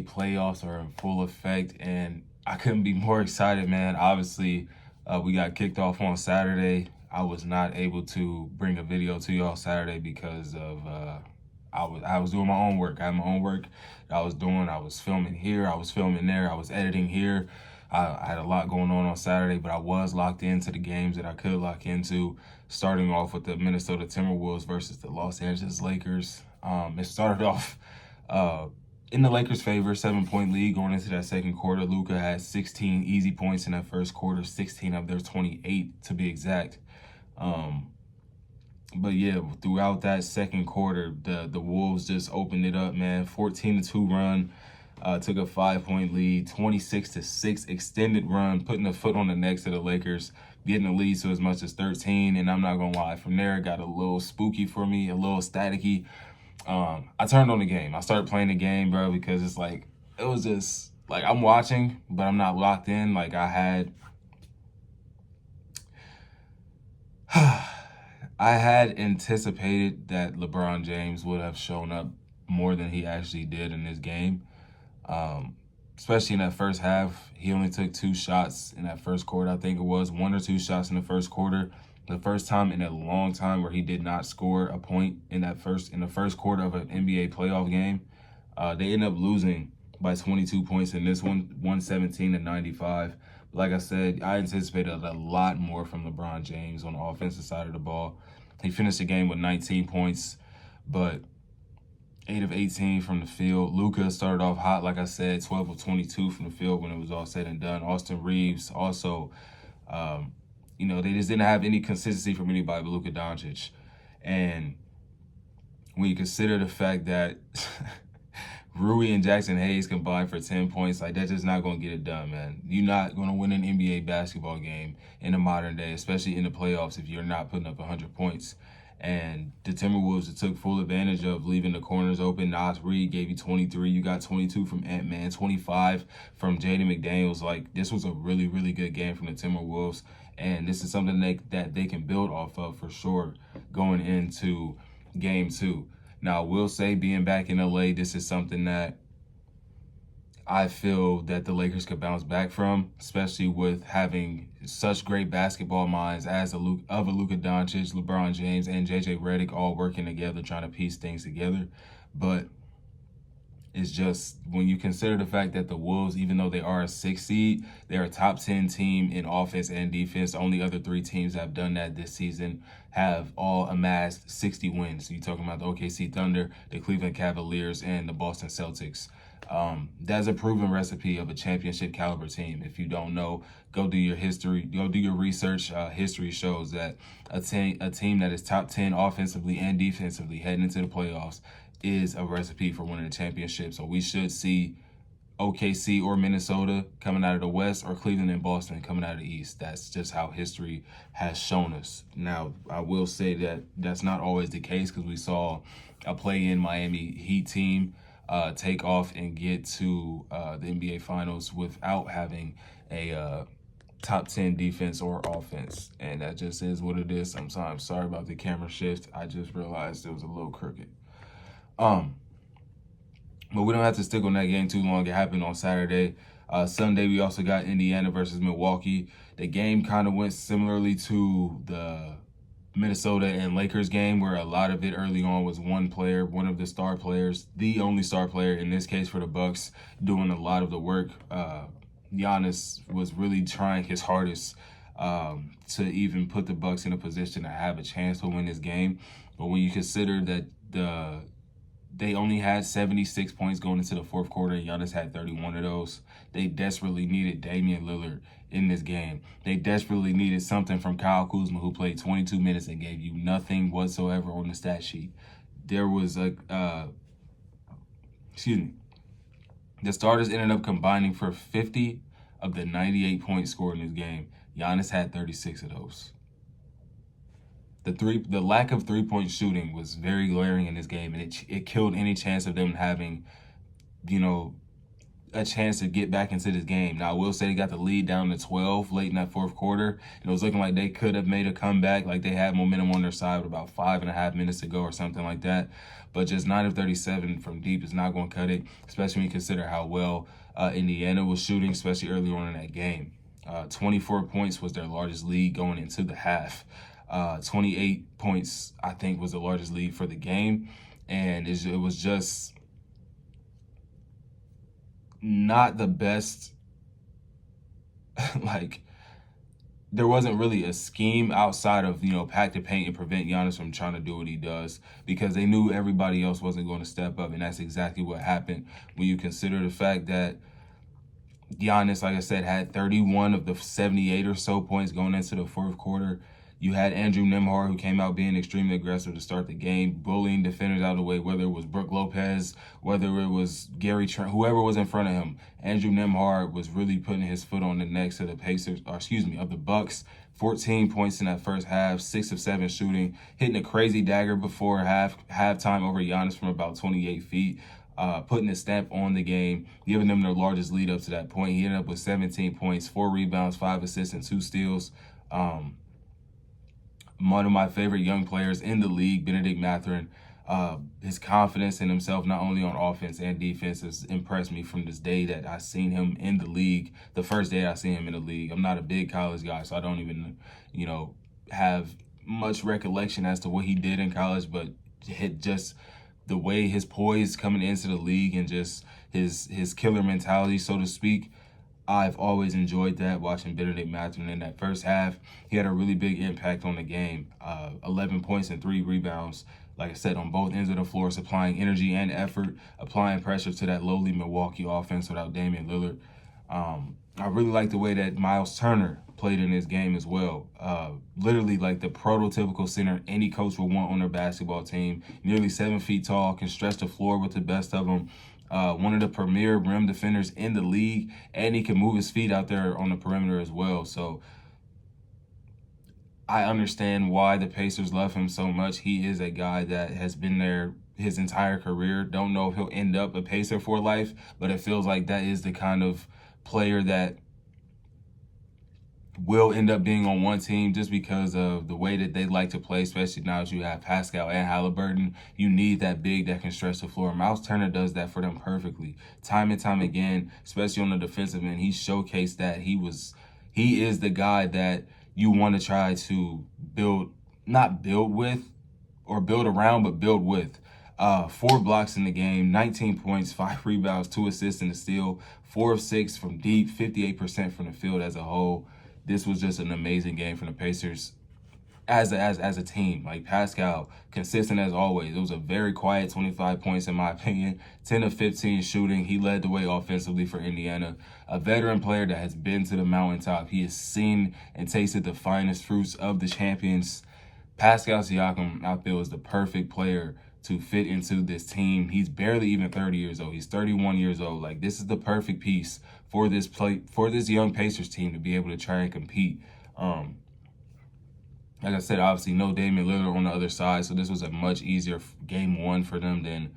playoffs are in full effect, and I couldn't be more excited, man. Obviously, we got kicked off on Saturday. I was not able to bring a video to y'all Saturday because of I was doing my own work. I had my own work that I was doing. I was filming here. I was filming there. I was editing here. I had a lot going on Saturday, but I was locked into the games that I could lock into, starting off with the Minnesota Timberwolves versus the Los Angeles Lakers. It started off in the Lakers' favor, 7-point lead going into that second quarter. Luka had 16 easy points in that first quarter, 16 of their 28 to be exact. But yeah, throughout that second quarter, the Wolves just opened it up, man. 14-2 run, took a 5-point lead, 26-6 extended run, putting a foot on the necks of the Lakers, getting the lead to as much as 13. And I'm not gonna lie, from there it got a little spooky for me, a little staticky. I turned on the game. I started playing the game, bro, because it's like, it was just like I'm watching, but I'm not locked in. Like I had anticipated that LeBron James would have shown up more than he actually did in this game. Especially in that first half. He only took 2 shots in that first quarter. I think it was 1 or 2 shots in the first quarter. The first time in a long time where he did not score a point in the first quarter of an NBA playoff game. They ended up losing by 22 points in this one, 117-95. Like I said, I anticipated a lot more from LeBron James on the offensive side of the ball. He finished the game with 19 points, but 8 of 18 from the field. Luka started off hot, like I said, 12 of 22 from the field when it was all said and done. Austin Reeves also, they just didn't have any consistency from anybody but Luka Doncic. And when you consider the fact that Rui and Jackson Hayes combined for 10 points, like, that's just not going to get it done, man. You're not going to win an NBA basketball game in the modern day, especially in the playoffs, if you're not putting up 100 points. And the Timberwolves took full advantage of leaving the corners open. Nas Reed gave you 23. You got 22 from Ant-Man, 25 from Jaden McDaniels. Like, this was a really, really good game from the Timberwolves. And this is something that they can build off of for sure going into Game 2. Now, I will say, being back in LA, this is something that I feel that the Lakers could bounce back from, especially with having such great basketball minds as a Luka Doncic, LeBron James, and JJ Redick all working together, trying to piece things together. But it's just, when you consider the fact that the Wolves, even though they are a 6th seed, they're a top 10 team in offense and defense. The only other 3 teams that have done that this season have all amassed 60 wins. So you're talking about the OKC Thunder, the Cleveland Cavaliers, and the Boston Celtics. That's a proven recipe of a championship caliber team. If you don't know, go do your history, go do your research. History shows that a team that is top 10 offensively and defensively heading into the playoffs is a recipe for winning a championship. So we should see OKC or Minnesota coming out of the West, or Cleveland and Boston coming out of the East. That's just how history has shown us. Now, I will say that that's not always the case, because we saw a play-in Miami Heat team take off and get to the NBA Finals without having a top 10 defense or offense. And that just is what it is sometimes. Sorry about the camera shift. I just realized it was a little crooked. But we don't have to stick on that game too long. It happened on Saturday. Sunday, we also got Indiana versus Milwaukee. The game kind of went similarly to the Minnesota and Lakers game, where a lot of it early on was one player, one of the star players, the only star player in this case for the Bucks, doing a lot of the work. Giannis was really trying his hardest to even put the Bucks in a position to have a chance to win this game. But when you consider that they only had 76 points going into the fourth quarter, and Giannis had 31 of those. They desperately needed Damian Lillard in this game. They desperately needed something from Kyle Kuzma, who played 22 minutes and gave you nothing whatsoever on the stat sheet. There was the starters ended up combining for 50 of the 98 points scored in this game. Giannis had 36 of those. The lack of three-point shooting was very glaring in this game, and it killed any chance of them having, a chance to get back into this game. Now, I will say they got the lead down to 12 late in that fourth quarter, and it was looking like they could have made a comeback, like they had momentum on their side with about 5.5 minutes to go or something like that. But just 9 of 37 from deep is not going to cut it, especially when you consider how well Indiana was shooting, especially early on in that game. 24 points was their largest lead going into the half. 28 points, I think, was the largest lead for the game. And it was just not the best. Like, there wasn't really a scheme outside of, pack the paint and prevent Giannis from trying to do what he does, because they knew everybody else wasn't going to step up. And that's exactly what happened when you consider the fact that Giannis, like I said, had 31 of the 78 or so points going into the fourth quarter. You had Andrew Nembhard, who came out being extremely aggressive to start the game, bullying defenders out of the way, whether it was Brook Lopez, whether it was Gary Trent, whoever was in front of him. Andrew Nembhard was really putting his foot on the necks of the Bucks. 14 points in that first half, 6 of 7 shooting, hitting a crazy dagger before halftime over Giannis from about 28 feet. Putting a stamp on the game, giving them their largest lead up to that point. He ended up with 17 points, 4 rebounds, 5 assists, and 2 steals. One of my favorite young players in the league, Benedict Mathurin. His confidence in himself, not only on offense and defense, has impressed me from this day that I seen him in the league. The first day I seen him in the league. I'm not a big college guy, so I don't even, have much recollection as to what he did in college, but just the way his poise coming into the league and just his killer mentality, so to speak. I've always enjoyed that, watching Benedict Mathurin in that first half. He had a really big impact on the game. 11 points and 3 rebounds, like I said, on both ends of the floor, supplying energy and effort, applying pressure to that lowly Milwaukee offense without Damian Lillard. I really like the way that Miles Turner played in this game as well. Literally like the prototypical center any coach would want on their basketball team. Nearly 7 feet tall, can stretch the floor with the best of them. One of the premier rim defenders in the league, and he can move his feet out there on the perimeter as well. So I understand why the Pacers love him so much. He is a guy that has been there his entire career. Don't know if he'll end up a Pacer for life, but it feels like that is the kind of player that will end up being on one team just because of the way that they like to play, especially now that you have Pascal and Halliburton. You need that big that can stretch the floor. Miles Turner does that for them perfectly. Time and time again, especially on the defensive end, he showcased that he is the guy that you want to try to not build with or build around, but build with. 4 blocks in the game, 19 points, 5 rebounds, 2 assists and a steal, 4 of 6 from deep, 58% from the field as a whole. This was just an amazing game from the Pacers as a team. Like Pascal, consistent as always. It was a very quiet 25 points in my opinion. 10 of 15 shooting. He led the way offensively for Indiana. A veteran player that has been to the mountaintop. He has seen and tasted the finest fruits of the champions. Pascal Siakam, I feel, is the perfect player to fit into this team. He's barely even 30 years old. He's 31 years old. Like, this is the perfect piece for this young Pacers team to be able to try and compete. Like I said, obviously no Damian Lillard on the other side, so this was a much easier game one for them than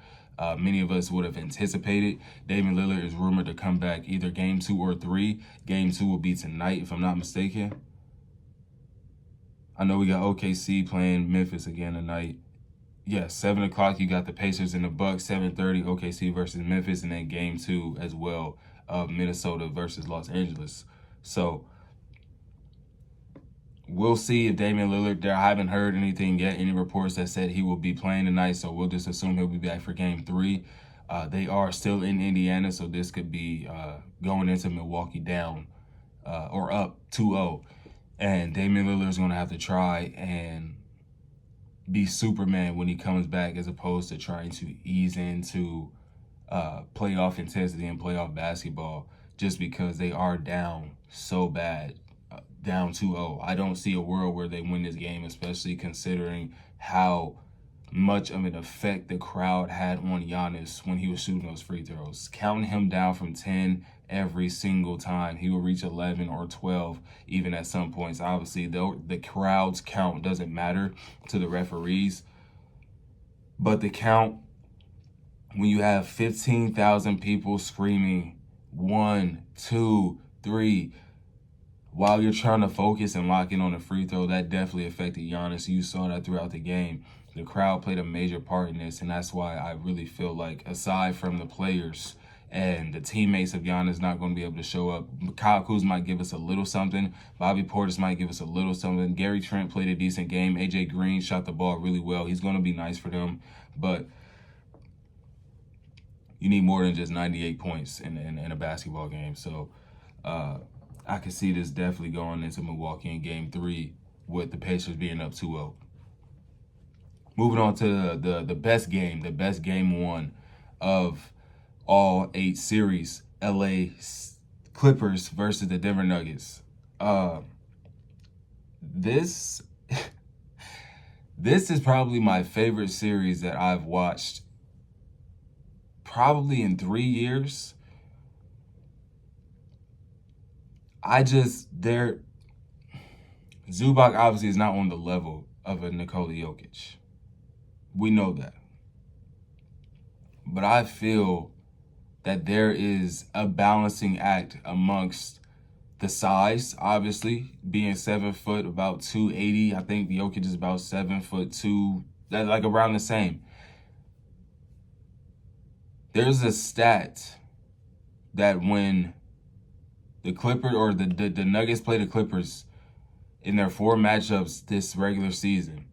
many of us would have anticipated. Damian Lillard is rumored to come back either game 2 or 3. Game 2 will be tonight, if I'm not mistaken. I know we got OKC playing Memphis again tonight. Yeah, 7 o'clock, you got the Pacers and the Bucks. 7:30, OKC versus Memphis, and then game 2 as well of Minnesota versus Los Angeles. So we'll see if Damian Lillard, I haven't heard anything yet, any reports that said he will be playing tonight, so we'll just assume he'll be back for game 3. They are still in Indiana, so this could be going into Milwaukee down or up 2-0. And Damian Lillard is going to have to try and be Superman when he comes back, as opposed to trying to ease into playoff intensity and playoff basketball, just because they are down so bad, down 2-0. I don't see a world where they win this game, especially considering how much of an effect the crowd had on Giannis when he was shooting those free throws. Counting him down from 10 every single time. He will reach 11 or 12 even at some points. Obviously, the crowd's count doesn't matter to the referees, but the count, when you have 15,000 people screaming 1, 2, 3. While you're trying to focus and lock in on the free throw, that definitely affected Giannis. You saw that throughout the game. The crowd played a major part in this, and that's why I really feel like, aside from the players and the teammates of Giannis not going to be able to show up, Kyle Kuzma might give us a little something. Bobby Portis might give us a little something. Gary Trent played a decent game. AJ Green shot the ball really well. He's going to be nice for them, but you need more than just 98 points in a basketball game. So I can see this definitely going into Milwaukee in Game 3 with the Pacers being up 2-0. Moving on to the best game 1 of all 8 series, LA Clippers versus the Denver Nuggets. This is probably my favorite series that I've watched probably in 3 years. Zubac obviously is not on the level of a Nikola Jokic. We know that. But I feel that there is a balancing act amongst the size, obviously, being 7 foot, about 280. I think Jokic is about 7'2", that's like around the same. There's a stat that when the Clippers or the Nuggets play the Clippers in their 4 matchups this regular season,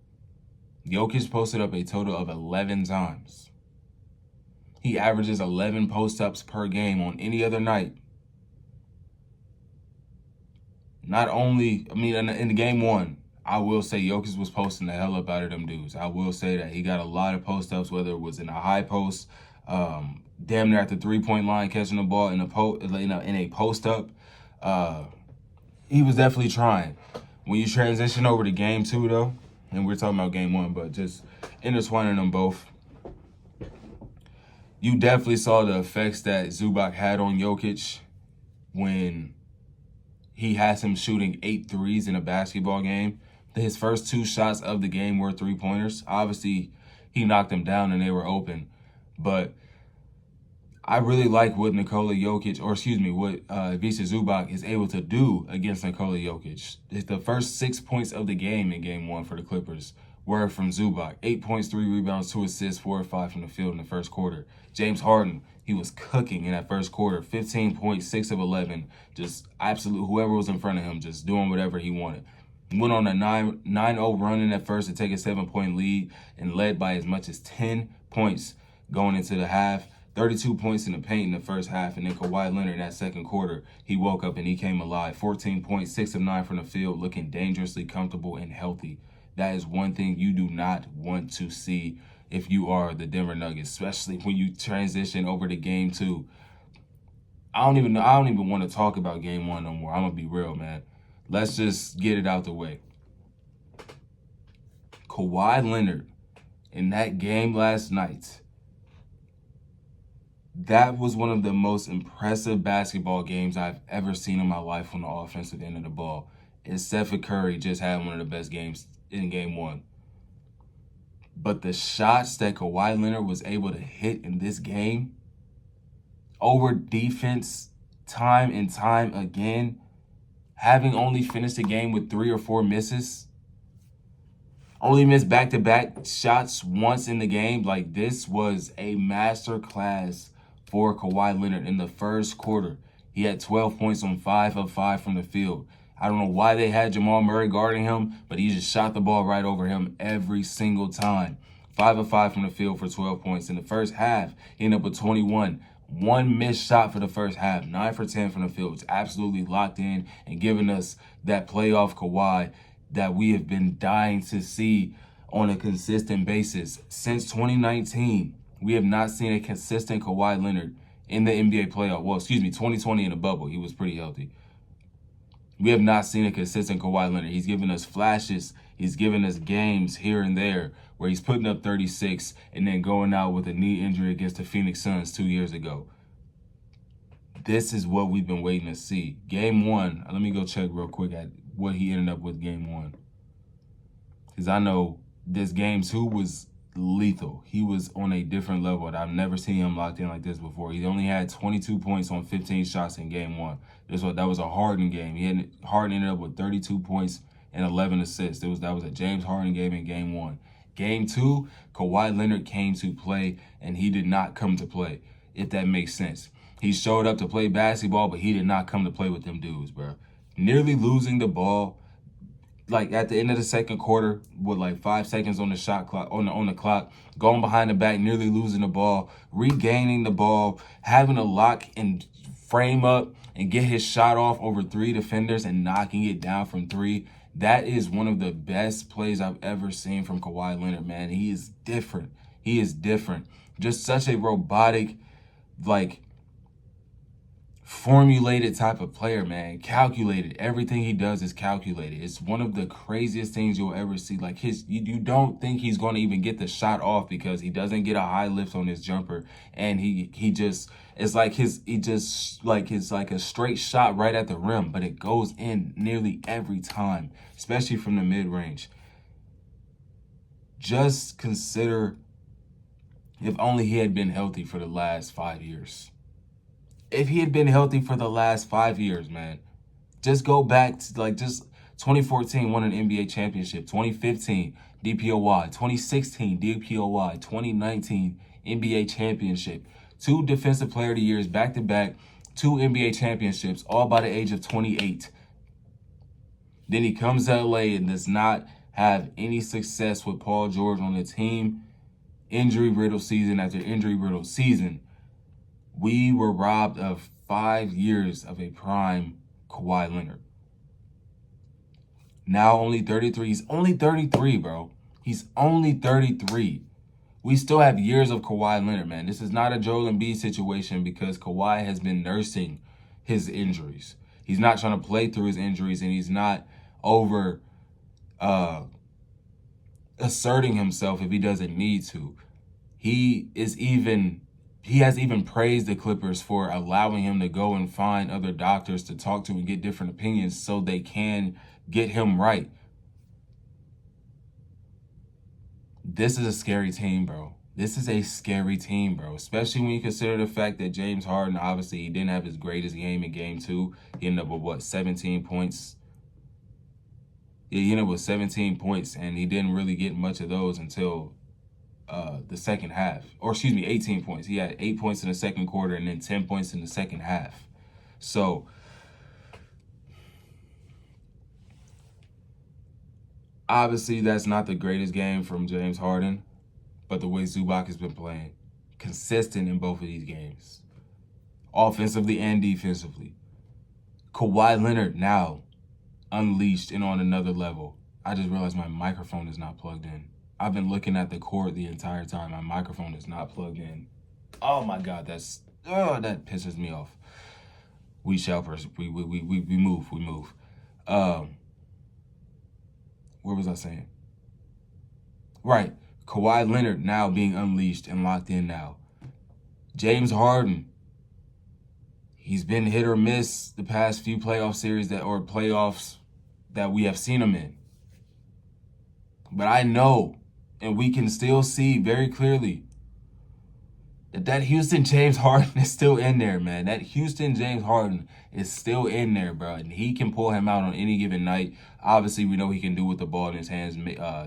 Jokic posted up a total of 11 times. He averages 11 post-ups per game on any other night. Not only, in the Game 1, I will say Jokic was posting the hell up out of them dudes. I will say that he got a lot of post-ups, whether it was in a high post, damn near at the 3-point line, catching the ball in a post-up. He was definitely trying. When you transition over to Game 2, though, and we're talking about Game 1, but just intertwining them both, you definitely saw the effects that Zubac had on Jokic when he has him shooting 8 threes in a basketball game. His first 2 shots of the game were 3-pointers. Obviously, he knocked them down and they were open. But I really like what what Ivica Zubac is able to do against Nikola Jokic. The first 6 points of the game in Game 1 for the Clippers were from Zubac. 8 points, 3 rebounds, 2 assists, 4 or 5 from the field in the first quarter. James Harden, he was cooking in that first quarter. 15 points, 6 of 11. Just absolute, whoever was in front of him, just doing whatever he wanted. He went on a 9-0 run in that first to take a 7-point lead and led by as much as 10 points going into the half. 32 points in the paint in the first half, and then Kawhi Leonard in that second quarter, he woke up and he came alive. 14 points, 6 of 9 from the field, looking dangerously comfortable and healthy. That is one thing you do not want to see if you are the Denver Nuggets, especially when you transition over to Game 2. I don't even want to talk about Game 1 no more. I'm going to be real, man. Let's just get it out the way. Kawhi Leonard in that game last night, that was one of the most impressive basketball games I've ever seen in my life on the offensive end of the ball. And Stephen Curry just had one of the best games in Game 1. But the shots that Kawhi Leonard was able to hit in this game, over defense, time and time again, having only finished the game with 3 or 4 misses, only missed back-to-back shots once in the game, like this was a masterclass for Kawhi Leonard in the first quarter. He had 12 points on 5 of 5 from the field. I don't know why they had Jamal Murray guarding him, but he just shot the ball right over him every single time. 5 of 5 from the field for 12 points. In the first half, he ended up with 21. 1 missed shot for the first half. 9 for 10 from the field. It's absolutely locked in and giving us that playoff Kawhi that we have been dying to see on a consistent basis. Since 2019, we have not seen a consistent Kawhi Leonard in the NBA playoff. 2020 in the bubble. He was pretty healthy. We have not seen a consistent Kawhi Leonard. He's given us flashes. He's given us games here and there where he's putting up 36 and then going out with a knee injury against the Phoenix Suns 2 years ago. This is what we've been waiting to see. Game 1, let me go check real quick at what he ended up with Game 1. Because I know this Game 2 was lethal. He was on a different level. I've never seen him locked in like this before. He only had 22 points on 15 shots in game one. That was a Harden game. Harden ended up with 32 points and 11 assists. That was a James Harden game in game one. Game two, Kawhi Leonard came to play, and he did not come to play, if that makes sense. He showed up to play basketball, but he did not come to play with them dudes, bro. Nearly losing the ball, like at the end of the second quarter, with like 5 seconds on the shot clock, on the clock, going behind the back, nearly losing the ball, regaining the ball, having to lock and frame up and get his shot off over 3 defenders and knocking it down from 3. That is one of the best plays I've ever seen from Kawhi Leonard, man. He is different. He is different. Just such a robotic, like, formulated type of player, man. Calculated. Everything he does is calculated. It's one of the craziest things you'll ever see. Like, you don't think he's going to even get the shot off because he doesn't get a high lift on his jumper, and he just, it's like it's like a straight shot right at the rim, but it goes in nearly every time, especially from the mid-range. Just consider if only he had been healthy for the last 5 years. If he had been healthy for the last 5 years, man, just go back to, like, just 2014 won an NBA championship, 2015 DPOY, 2016 DPOY, 2019 NBA championship, 2 defensive player of the years back-to-back, 2 NBA championships, all by the age of 28. Then he comes to LA and does not have any success with Paul George on the team. Injury-riddled season after injury-riddled season. We were robbed of 5 years of a prime Kawhi Leonard. Now only 33. He's only 33, bro. He's only 33. We still have years of Kawhi Leonard, man. This is not a Joel Embiid situation because Kawhi has been nursing his injuries. He's not trying to play through his injuries, and he's not over asserting himself if he doesn't need to. He has even praised the Clippers for allowing him to go and find other doctors to talk to and get different opinions so they can get him right. This is a scary team, bro. This is a scary team, bro, especially when you consider the fact that James Harden, obviously, he didn't have his greatest game in game 2. He ended up with, 17 points? Yeah, he ended up with 17 points, and he didn't really get much of those until the second half. Or, 18 points. He had 8 points in the second quarter and then 10 points in the second half. So, obviously, that's not the greatest game from James Harden, but the way Zubac has been playing, consistent in both of these games, offensively and defensively. Kawhi Leonard now unleashed and on another level. I just realized my microphone is not plugged in. I've been looking at the cord the entire time. My microphone is not plugged in. Oh my God, that pisses me off. We move. What was I saying? Right. Kawhi Leonard now being unleashed and locked in now. James Harden. He's been hit or miss the past few playoffs that we have seen him in. But I know, and we can still see very clearly, that Houston James Harden is still in there, man. That Houston James Harden is still in there, bro. And he can pull him out on any given night. Obviously, we know he can do with the ball in his hands,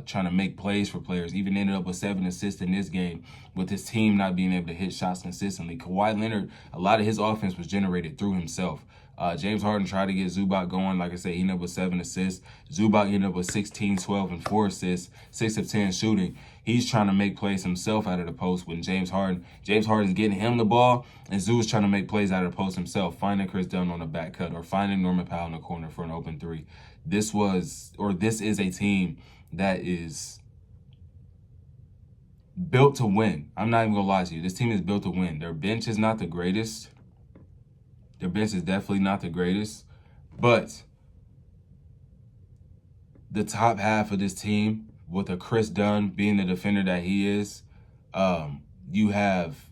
trying to make plays for players. Even ended up with 7 assists in this game with his team not being able to hit shots consistently. Kawhi Leonard, a lot of his offense was generated through himself. James Harden tried to get Zubac going. Like I said, he ended up with 7 assists. Zubac ended up with 16, 12, and 4 assists, 6 of 10 shooting. He's trying to make plays himself out of the post when James Harden's getting him the ball, and Zu's trying to make plays out of the post himself, finding Chris Dunn on the back cut or finding Norman Powell in the corner for an open 3. This is a team that is built to win. I'm not even going to lie to you. This team is built to win. Their bench is not the greatest. Their bench is definitely not the greatest, but the top half of this team, with a Chris Dunn being the defender that he is, you have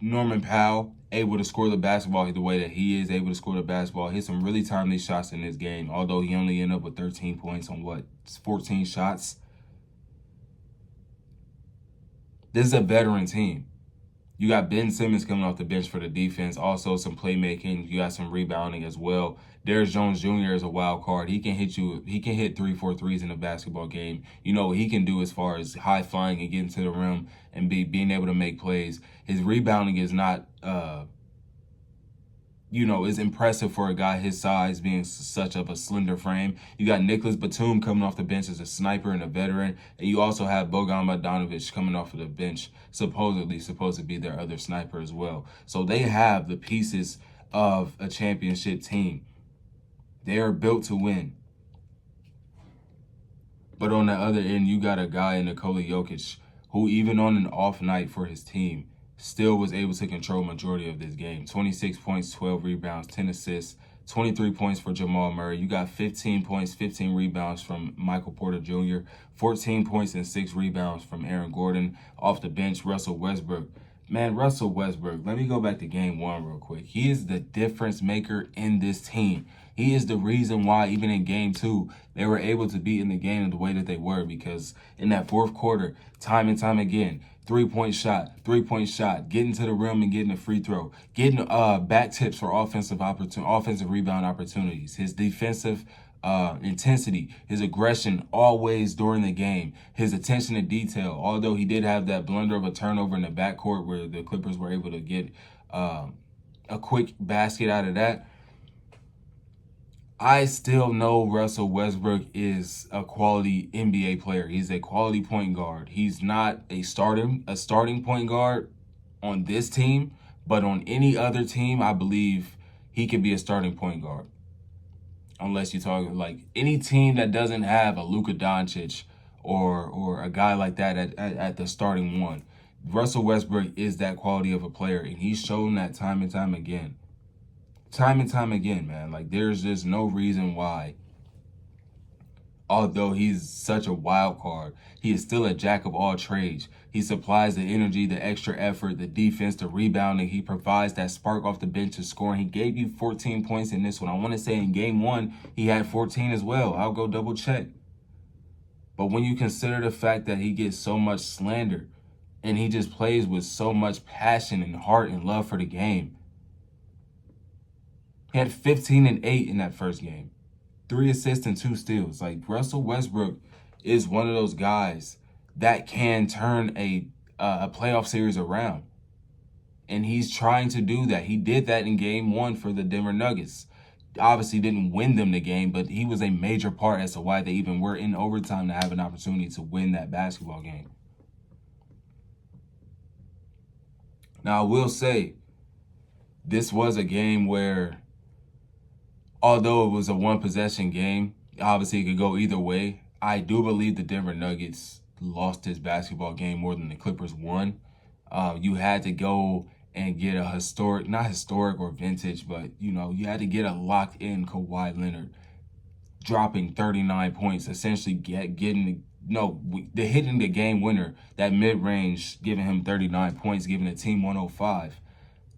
Norman Powell able to score the basketball the way that he is able to score the basketball, hit some really timely shots in this game, although he only ended up with 13 points on 14 shots. This is a veteran team. You got Ben Simmons coming off the bench for the defense. Also some playmaking. You got some rebounding as well. Darius Jones Jr. is a wild card. He can hit you. He can hit 3-4 threes in a basketball game. You know what he can do as far as high flying and getting to the rim and being able to make plays. His rebounding is not is impressive for a guy his size, being such of a slender frame. You got Nicholas Batum coming off the bench as a sniper and a veteran. And you also have Bogan Bogdanovic coming off of the bench, supposed to be their other sniper as well. So they have the pieces of a championship team. They are built to win. But on the other end, you got a guy in Nikola Jokic who, even on an off night for his team, still was able to control majority of this game. 26 points, 12 rebounds, 10 assists, 23 points for Jamal Murray. You got 15 points, 15 rebounds from Michael Porter Jr., 14 points and 6 rebounds from Aaron Gordon. Off the bench, Russell Westbrook. Man, Russell Westbrook, let me go back to game one real quick. He is the difference maker in this team. He is the reason why, even in game two, they were able to be in the game the way that they were, because in that fourth quarter, time and time again, three-point shot, getting to the rim and getting a free throw, getting back tips for offensive rebound opportunities. His defensive intensity, his aggression always during the game, his attention to detail. Although he did have that blunder of a turnover in the backcourt where the Clippers were able to get a quick basket out of that, I still know Russell Westbrook is a quality NBA player. He's a quality point guard. He's not a starting point guard on this team, but on any other team, I believe he could be a starting point guard. Unless you're talking like any team that doesn't have a Luka Doncic or a guy like that at the starting one. Russell Westbrook is that quality of a player, and he's shown that time and time again. Time and time again, man. Like, there's just no reason why, although he's such a wild card, he is still a jack of all trades. He supplies the energy, the extra effort, the defense, the rebounding. He provides that spark off the bench to scoring. He gave you 14 points in this one. I want to say in game one, he had 14 as well. I'll go double check. But when you consider the fact that he gets so much slander and he just plays with so much passion and heart and love for the game, he had 15 and 8 in that first game. 3 assists and 2 steals. Like, Russell Westbrook is one of those guys that can turn a playoff series around. And he's trying to do that. He did that in game one for the Denver Nuggets. Obviously didn't win them the game, but he was a major part as to why they even were in overtime to have an opportunity to win that basketball game. Now, I will say, this was a game where, although it was a one-possession game, obviously it could go either way. I do believe the Denver Nuggets lost this basketball game more than the Clippers won. You had to go and get a not historic or vintage, but, you had to get a locked-in Kawhi Leonard dropping 39 points, essentially hitting the game winner, that mid-range, giving him 39 points, giving the team 105.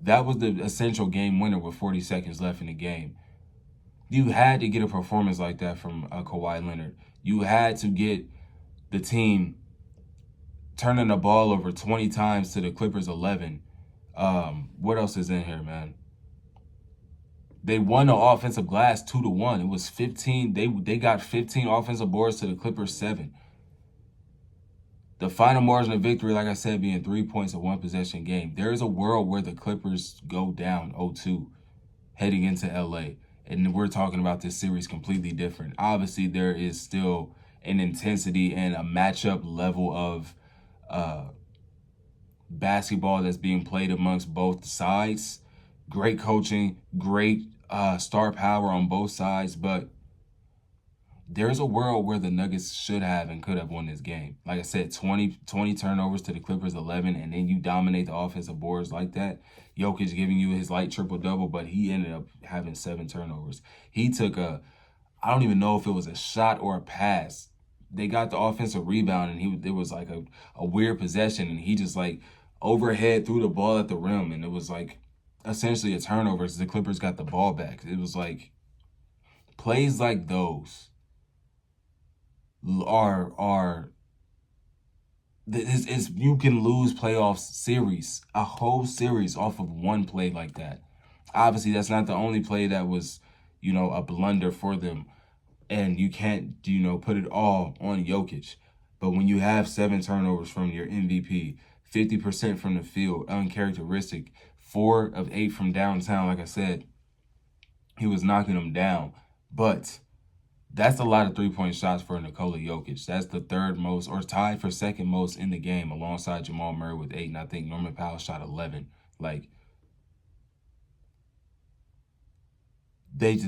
That was the essential game winner with 40 seconds left in the game. You had to get a performance like that from Kawhi Leonard. You had to get the team turning the ball over 20 times to the Clippers 11. What else is in here, man? They won the offensive glass 2-1. It was 15. They got 15 offensive boards to the Clippers 7. The final margin of victory, like I said, being 3 points, a one-possession game. There is a world where the Clippers go down 0-2 heading into LA. And we're talking about this series completely different. Obviously, there is still an intensity and a matchup level of basketball that's being played amongst both sides. Great coaching, great star power on both sides. But there's a world where the Nuggets should have and could have won this game. Like I said, 20 turnovers to the Clippers 11, and then you dominate the offensive boards like that. Jokic giving you his light triple-double, but he ended up having 7 turnovers. He took I don't even know if it was a shot or a pass. They got the offensive rebound, and it was like a weird possession, and he just like overhead threw the ball at the rim, and it was like essentially a turnover as the Clippers got the ball back. It was like plays like those are You can lose playoff series, a whole series off of one play like that. Obviously, that's not the only play that was, a blunder for them. And you can't, put it all on Jokic. But when you have 7 turnovers from your MVP, 50% from the field, uncharacteristic, 4 of 8 from downtown, like I said, he was knocking them down. But that's a lot of three-point shots for Nikola Jokic. That's the third most, or tied for second most in the game, alongside Jamal Murray with 8. And I think Norman Powell shot 11. Like, this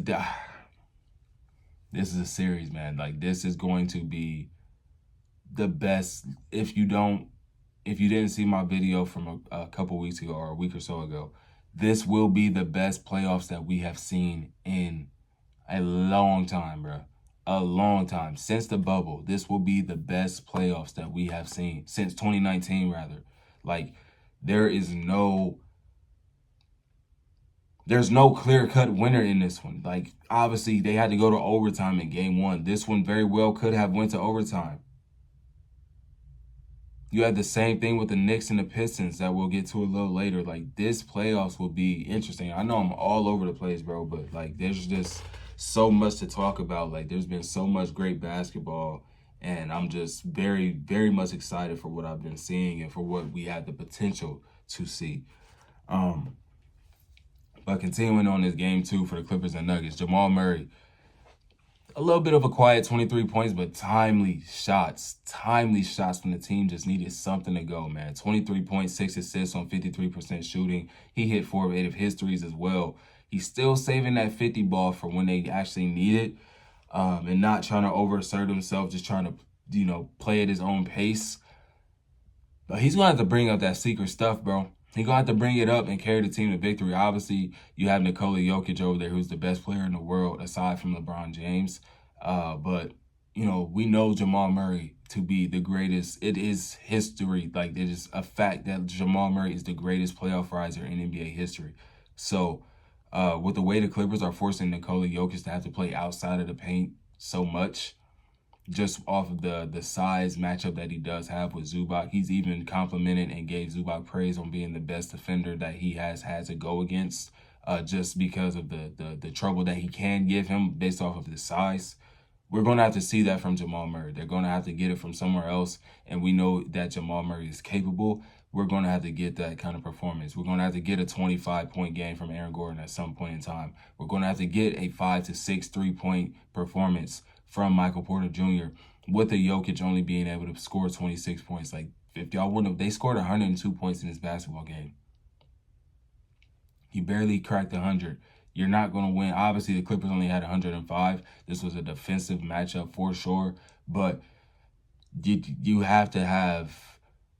is a series, man. Like, this is going to be the best. If you didn't see my video from a couple weeks ago or a week or so ago, this will be the best playoffs that we have seen in a long time, bro. A long time. Since the bubble, this will be the best playoffs that we have seen. Since 2019, rather. Like, there's no clear-cut winner in this one. Like, obviously, they had to go to overtime in game 1. This one very well could have went to overtime. You had the same thing with the Knicks and the Pistons that we'll get to a little later. Like, this playoffs will be interesting. I know I'm all over the place, bro, but, like, there's just so much to talk about. Like, there's been so much great basketball, and I'm just very, very much excited for what I've been seeing and for what we had the potential to see. But continuing on this game 2 for the Clippers and Nuggets, Jamal Murray, a little bit of a quiet 23 points, but timely shots when the team just needed something to go, man. 23 points, 6 assists on 53% shooting. He hit 4 of 8 of his threes as well. He's still saving that 50 ball for when they actually need it, and not trying to overassert himself, just trying to, play at his own pace. But he's going to have to bring up that secret stuff, bro. He's going to have to bring it up and carry the team to victory. Obviously, you have Nikola Jokic over there, who's the best player in the world, aside from LeBron James. But, we know Jamal Murray to be the greatest. It is history. Like, it is a fact that Jamal Murray is the greatest playoff riser in NBA history. So, with the way the Clippers are forcing Nikola Jokic to have to play outside of the paint so much, just off of the size matchup that he does have with Zubac. He's even complimented and gave Zubac praise on being the best defender that he has had to go against, just because of the trouble that he can give him based off of his size. We're going to have to see that from Jamal Murray. They're going to have to get it from somewhere else, and we know that Jamal Murray is capable. We're going to have to get that kind of performance. We're going to have to get a 25-point game from Aaron Gordon at some point in time. We're going to have to get a 5 to 6 3-point performance from Michael Porter Jr., with the Jokic only being able to score 26 points. Like, if y'all wouldn't have, they scored 102 points in this basketball game. He barely cracked 100. You're not going to win. Obviously, the Clippers only had 105. This was a defensive matchup for sure, but you have to have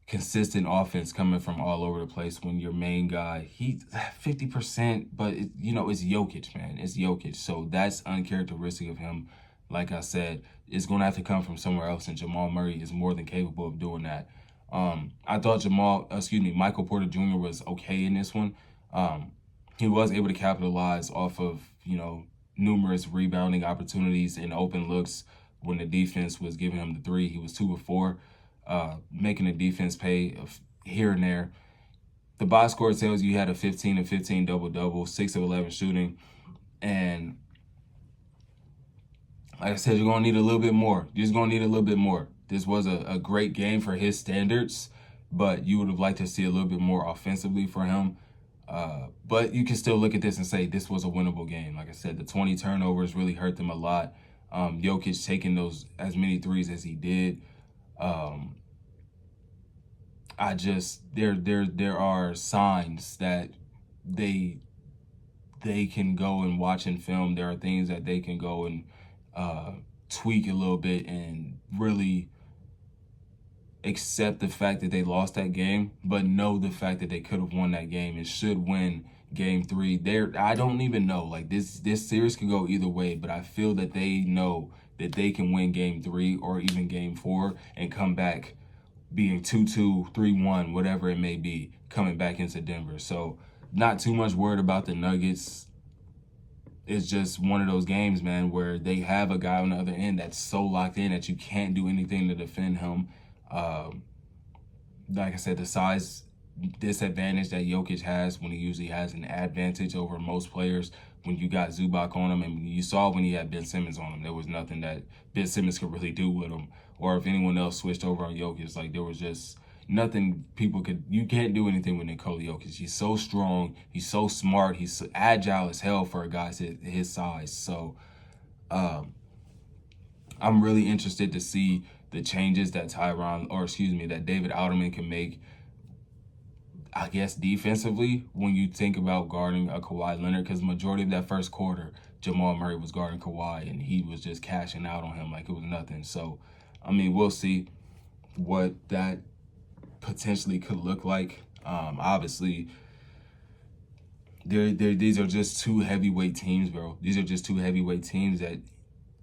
consistent offense coming from all over the place when your main guy, he's 50%, but, it's Jokic, man. It's Jokic. So that's uncharacteristic of him. Like I said, it's going to have to come from somewhere else, and Jamal Murray is more than capable of doing that. I thought Michael Porter Jr. was okay in this one. He was able to capitalize off of, numerous rebounding opportunities and open looks when the defense was giving him the 3. He was 2 of 4, making the defense pay here and there. The box score tells you he had a 15 of 15 double-double, 6 of 11 shooting, and like I said, you're going to need a little bit more. You're just going to need a little bit more. This was a great game for his standards, but you would have liked to see a little bit more offensively for him. But you can still look at this and say this was a winnable game. Like I said, the 20 turnovers really hurt them a lot. Jokic taking those as many threes as he did. There are signs that they can go and watch and film. There are things that they can go and tweak a little bit and really accept the fact that they lost that game, but know the fact that they could have won that game and should win game 3. I don't even know. Like, this series could go either way, but I feel that they know that they can win game 3 or even game 4 and come back being 2-2, 3-1, whatever it may be, coming back into Denver. So not too much worried about the Nuggets. It's just one of those games, man, where they have a guy on the other end that's so locked in that you can't do anything to defend him. like I said, the size disadvantage that Jokic has when he usually has an advantage over most players when you got Zubac on him. And you saw when he had Ben Simmons on him, there was nothing that Ben Simmons could really do with him. Or if anyone else switched over on Jokic, like there was just nothing you can't do anything with Nikola Jokic. He's so strong, he's so smart, he's so agile as hell for a guy his size. So I'm really interested to see the changes that that David Alderman can make, I guess, defensively when you think about guarding a Kawhi Leonard, because the majority of that first quarter, Jamal Murray was guarding Kawhi, and he was just cashing out on him like it was nothing. So, I mean, we'll see what that potentially could look like. Obviously, these are just two heavyweight teams, bro. These are just two heavyweight teams that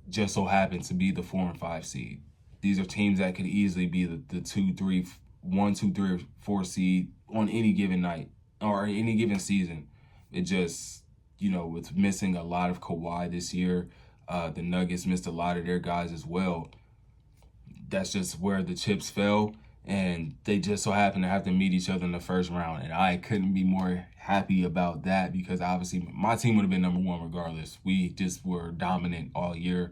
just so happen to be the 4 and 5 seed. These are teams that could easily be the 2, 3, 1, 2, 3, or 4 seed on any given night or any given season. It just, with missing a lot of Kawhi this year, the Nuggets missed a lot of their guys as well. That's just where the chips fell, and they just so happen to have to meet each other in the first round. And I couldn't be more happy about that, because obviously my team would have been number one regardless. We just were dominant all year.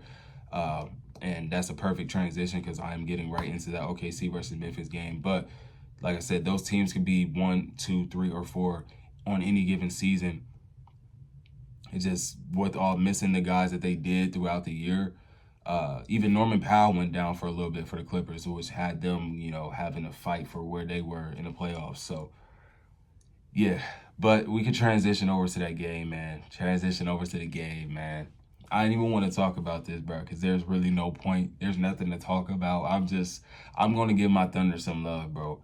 And that's a perfect transition, because I'm getting right into that OKC versus Memphis game. But like I said, those teams could be 1, 2, 3, or 4 on any given season. It's just with all missing the guys that they did throughout the year. Even Norman Powell went down for a little bit for the Clippers, which had them, having a fight for where they were in the playoffs. So, yeah. But we could transition over to that game, man. I didn't even want to talk about this, bro, because there's really no point. There's nothing to talk about. I'm going to give my Thunder some love, bro.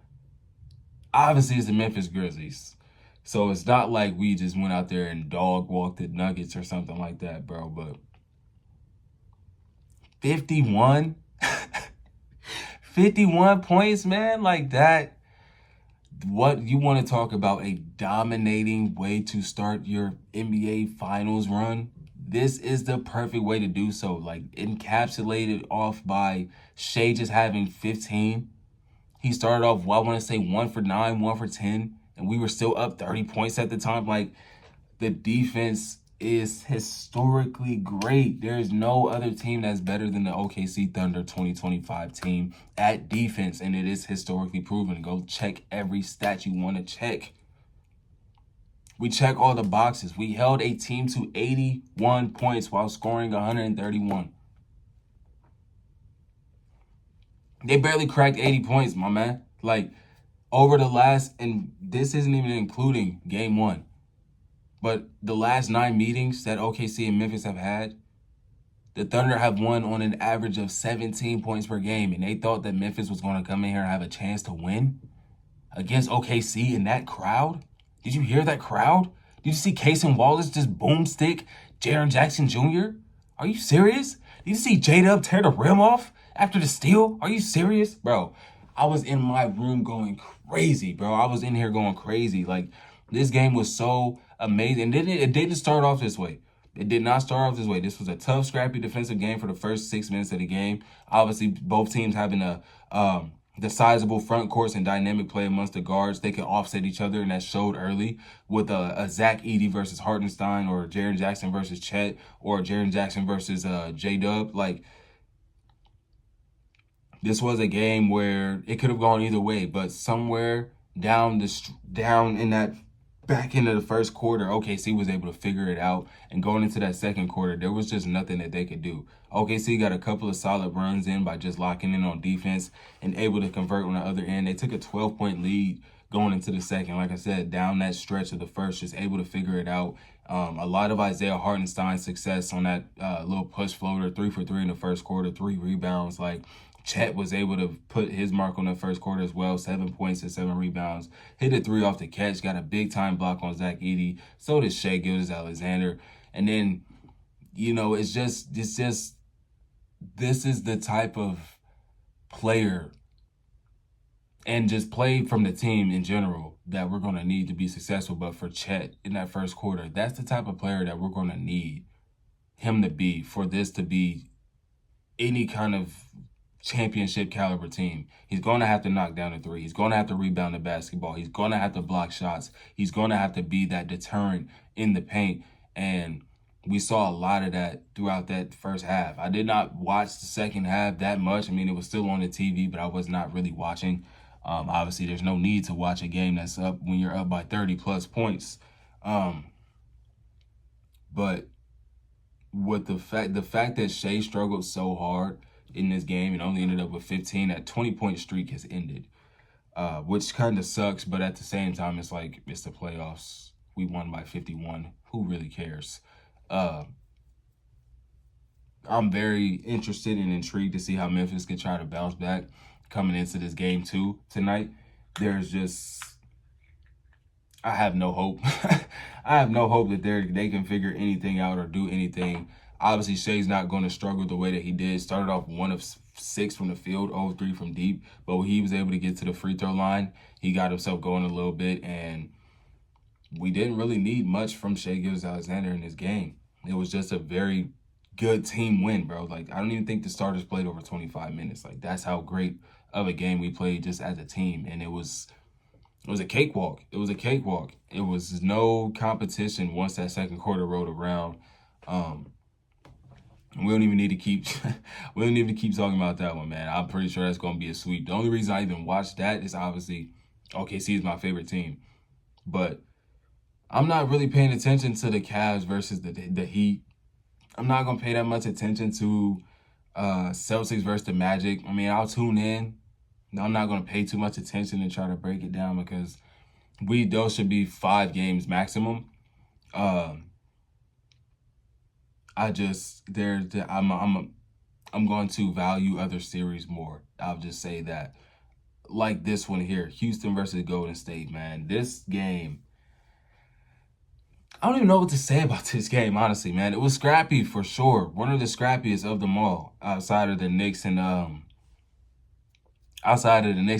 Obviously, it's the Memphis Grizzlies. So it's not like we just went out there and dog walked the Nuggets or something like that, bro. But 51? 51 points, man, like that. What, you want to talk about a dominating way to start your NBA Finals run? This is the perfect way to do so. Like, encapsulated off by Shea just having 15. He started off, I want to say 1 for 9, 1 for 10, and we were still up 30 points at the time. Like, the defense is historically great. There is no other team that's better than the OKC Thunder 2025 team at defense, and it is historically proven. Go check every stat you want to check. We check all the boxes. We held a team to 81 points while scoring 131. They barely cracked 80 points, my man. Like, over the last, and this isn't even including game 1, but the last 9 meetings that OKC and Memphis have had, the Thunder have won on an average of 17 points per game, and they thought that Memphis was going to come in here and have a chance to win against OKC in that crowd. Did you hear that crowd? Did you see Cason Wallace just boomstick Jaren Jackson Jr.? Are you serious? Did you see J-Dub tear the rim off after the steal? Are you serious? Bro, I was in my room going crazy, bro. I was in here going crazy. Like, this game was so amazing. It didn't start off this way. It did not start off this way. This was a tough, scrappy defensive game for the first 6 minutes of the game. Obviously, both teams having the sizable front courts and dynamic play amongst the guards. They can offset each other, and that showed early with a Zach Edey versus Hartenstein, or Jaren Jackson versus Chet, or Jaren Jackson versus J-Dub. Like, this was a game where it could have gone either way, but somewhere down in that back end of the first quarter, OKC was able to figure it out. And going into that second quarter, there was just nothing that they could do. OKC got a couple of solid runs in by just locking in on defense and able to convert on the other end. They took a 12-point lead going into the second. Like I said, down that stretch of the first, just able to figure it out. A lot of Isaiah Hartenstein's success on that little push floater, 3 for 3 in the first quarter, 3 rebounds. Like, Chet was able to put his mark on the first quarter as well, 7 points and 7 rebounds. Hit a 3 off the catch, got a big-time block on Zach Edey. So did Shea Gilgeous-Alexander. And then, it's just this is the type of player and just play from the team in general that we're going to need to be successful. But for Chet in that first quarter, that's the type of player that we're going to need him to be for this to be any kind of championship caliber team. He's going to have to knock down a three. He's going to have to rebound the basketball. He's going to have to block shots. He's going to have to be that deterrent in the paint. And we saw a lot of that throughout that first half. I did not watch the second half that much. I mean, it was still on the TV, but I was not really watching. Obviously, there's no need to watch a game that's up when you're up by 30-plus points. But with the fact that Shea struggled so hard in this game and only ended up with 15, that 20-point streak has ended, which kind of sucks. But at the same time, it's like, it's the playoffs. We won by 51. Who really cares? I'm very interested and intrigued to see how Memphis can try to bounce back coming into this game 2 tonight. I have no hope. I have no hope that they can figure anything out or do anything. Obviously, Shea's not going to struggle the way that he did. Started off 1 of 6 from the field, 0-3 from deep. But when he was able to get to the free throw line, he got himself going a little bit. And we didn't really need much from Shai Gilgeous-Alexander in this game. It was just a very good team win, bro. Like, I don't even think the starters played over 25 minutes. Like, that's how great of a game we played just as a team. And it was a cakewalk. It was a cakewalk. It was no competition once that second quarter rolled around. We don't even need to keep talking about that one, man. I'm pretty sure that's going to be a sweep. The only reason I even watched that is obviously OKC is my favorite team. But I'm not really paying attention to the Cavs versus the Heat. I'm not going to pay that much attention to Celtics versus the Magic. I mean, I'll tune in. I'm not going to pay too much attention and try to break it down because those should be 5 games maximum. I'm going to value other series more. I'll just say that. Like this one here, Houston versus Golden State, man. This game, I don't even know what to say about this game, honestly, man. It was scrappy for sure. One of the scrappiest of them all, outside of the Knicks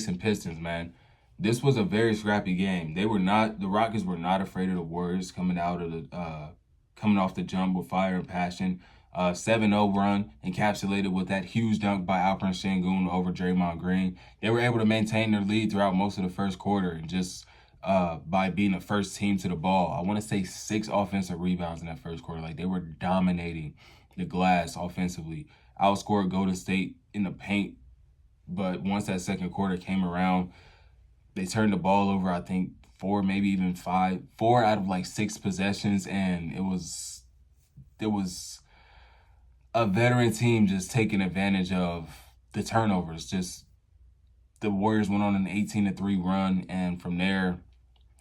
and Pistons, man. This was a very scrappy game. The Rockets were not afraid of the Warriors coming off the jump with fire and passion. 7-0 run encapsulated with that huge dunk by Alperen Sengun over Draymond Green. They were able to maintain their lead throughout most of the first quarter and just by being the first team to the ball. I want to say 6 offensive rebounds in that first quarter. Like, they were dominating the glass offensively. Outscored Golden State in the paint. But once that second quarter came around, they turned the ball over, I think, 4, maybe even 5. 4 out of like 6 possessions, and it was a veteran team just taking advantage of the turnovers. Just the Warriors went on an 18-3 run, and from there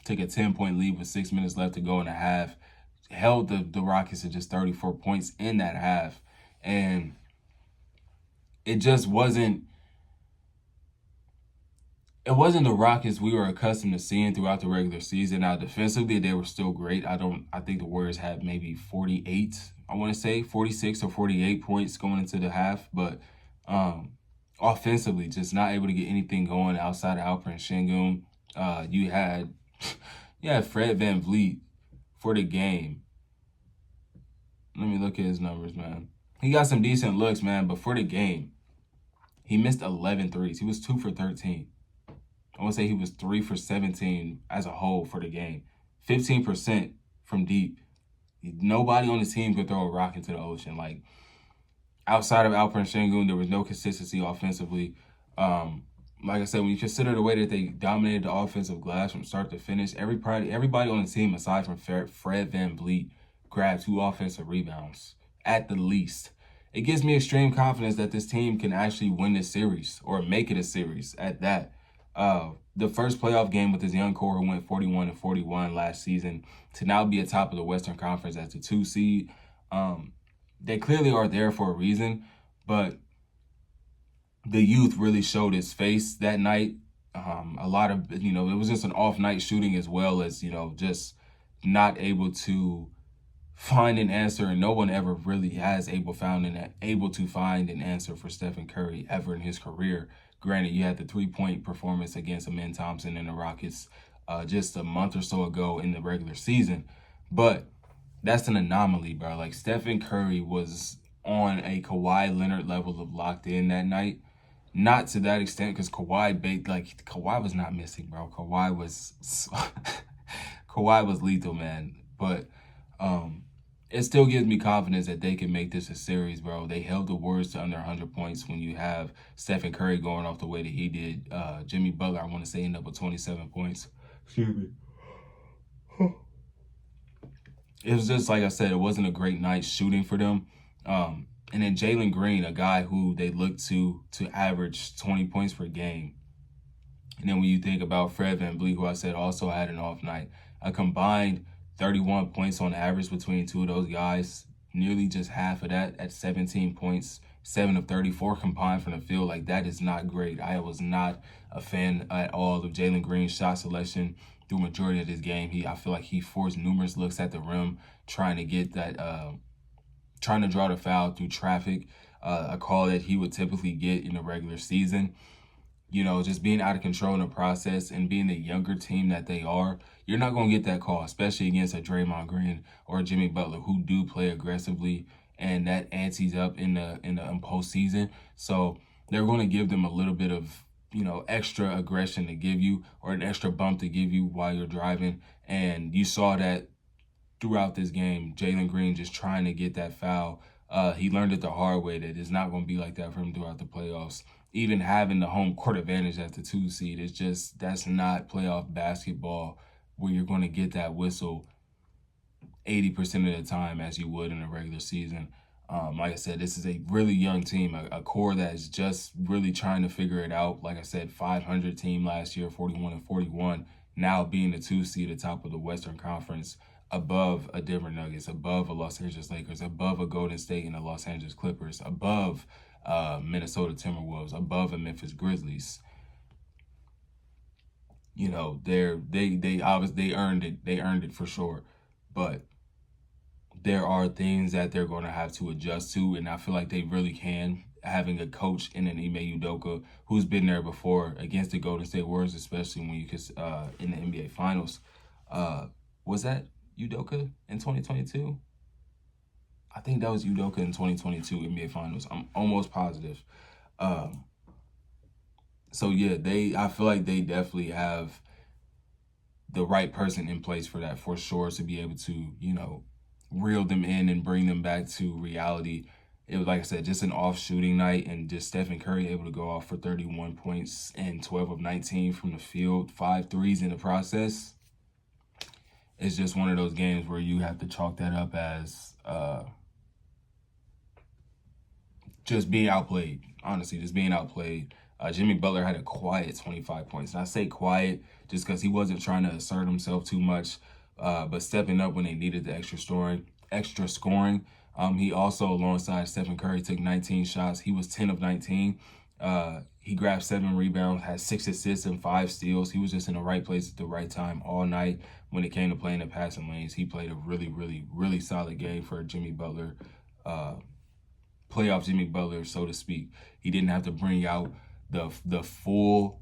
took a 10-point lead with 6 minutes left to go in the half. Held the Rockets to just 34 points in that half, and it just wasn't. It wasn't the Rockets we were accustomed to seeing throughout the regular season. Now, defensively, they were still great. I think the Warriors had maybe 48, I want to say, 46 or 48 points going into the half. But offensively, just not able to get anything going outside of Alperen Sengun. You had Fred VanVleet for the game. Let me look at his numbers, man. He got some decent looks, man, but for the game, he missed 11 threes. He was 2 for 13. I want to say he was 3 for 17 as a whole for the game. 15% from deep. Nobody on the team could throw a rock into the ocean. Like, outside of Alperen Sengun, there was no consistency offensively. Like I said, when you consider the way that they dominated the offensive glass from start to finish, everybody on the team, aside from Fred VanVleet, grabbed 2 offensive rebounds, at the least. It gives me extreme confidence that this team can actually win this series, or make it a series at that. The first playoff game with this young core who went 41-41 last season to now be atop of the Western Conference as the 2 seed. They clearly are there for a reason, but the youth really showed its face that night. A lot of, it was just an off night shooting as well as, just not able to find an answer, and no one ever really has able to find an answer for Stephen Curry ever in his career. Granted, you had the 3-point performance against Amen Thompson and the Rockets just a month or so ago in the regular season, but that's an anomaly, bro. Like, Stephen Curry was on a Kawhi Leonard level of locked in that night, Not to that extent, because Kawhi was not missing, bro. Kawhi was lethal, man. But it still gives me confidence that they can make this a series, bro. They held the Warriors to under 100 points when you have Stephen Curry going off the way that he did. Jimmy Butler, I want to say, ended up with 27 points. Excuse me. It was just, like I said, it wasn't a great night shooting for them. And then Jalen Green, a guy who they look to average 20 points per game. And then when you think about Fred VanVleet, who I said also had an off night, a combined 31 points on average between two of those guys, nearly just half of that at 17 points, 7 of 34 combined from the field. Like, that is not great. I was not a fan at all of Jalen Green's shot selection through majority of this game. I feel like he forced numerous looks at the rim, trying to get that, trying to draw the foul through traffic, a call that he would typically get in the regular season. You know, just being out of control in the process and being the younger team that they are, you're not going to get that call, especially against a Draymond Green or a Jimmy Butler who do play aggressively, and that antes up in the postseason. So they're going to give them a little bit of, you know, extra aggression to give you, or an extra bump to give you while you're driving. And you saw that throughout this game, Jalen Green just trying to get that foul. He learned it the hard way that it's not going to be like that for him throughout the playoffs. Even having the home court advantage as the 2 seed is just, that's not playoff basketball where you're going to get that whistle 80% of the time as you would in a regular season. Like I said, this is a really young team, a core that is just really trying to figure it out. Like I said, 500 team last year, 41-41, now being the 2 seed at the top of the Western Conference, above a Denver Nuggets, above a Los Angeles Lakers, above a Golden State and the Los Angeles Clippers, above Minnesota Timberwolves, above a Memphis Grizzlies. You know, they obviously earned it. They earned it for sure. But there are things that they're going to have to adjust to, and I feel like they really can. Having a coach in an Ime Udoka who's been there before against the Golden State Warriors, especially when you could in the NBA Finals. Was that Udoka in 2022? I think that was Udoka in 2022 NBA Finals. I'm almost positive. So yeah, I feel like they definitely have the right person in place for that, for sure, to be able to, you know, reel them in and bring them back to reality. It was, like I said, just an off shooting night, and just Stephen Curry able to go off for 31 points and 12 of 19 from the field, 5 threes in the process. It's just one of those games where you have to chalk that up as just being outplayed. Honestly, just being outplayed. Jimmy Butler had a quiet 25 points. And I say quiet just because he wasn't trying to assert himself too much, but stepping up when they needed the extra scoring. He also, alongside Stephen Curry, took 19 shots. He was 10 of 19. He grabbed 7 rebounds, had 6 assists and 5 steals. He was just in the right place at the right time all night when it came to playing the passing lanes. He played a really, really, really solid game for Jimmy Butler, playoff Jimmy Butler, so to speak. He didn't have to bring out the full,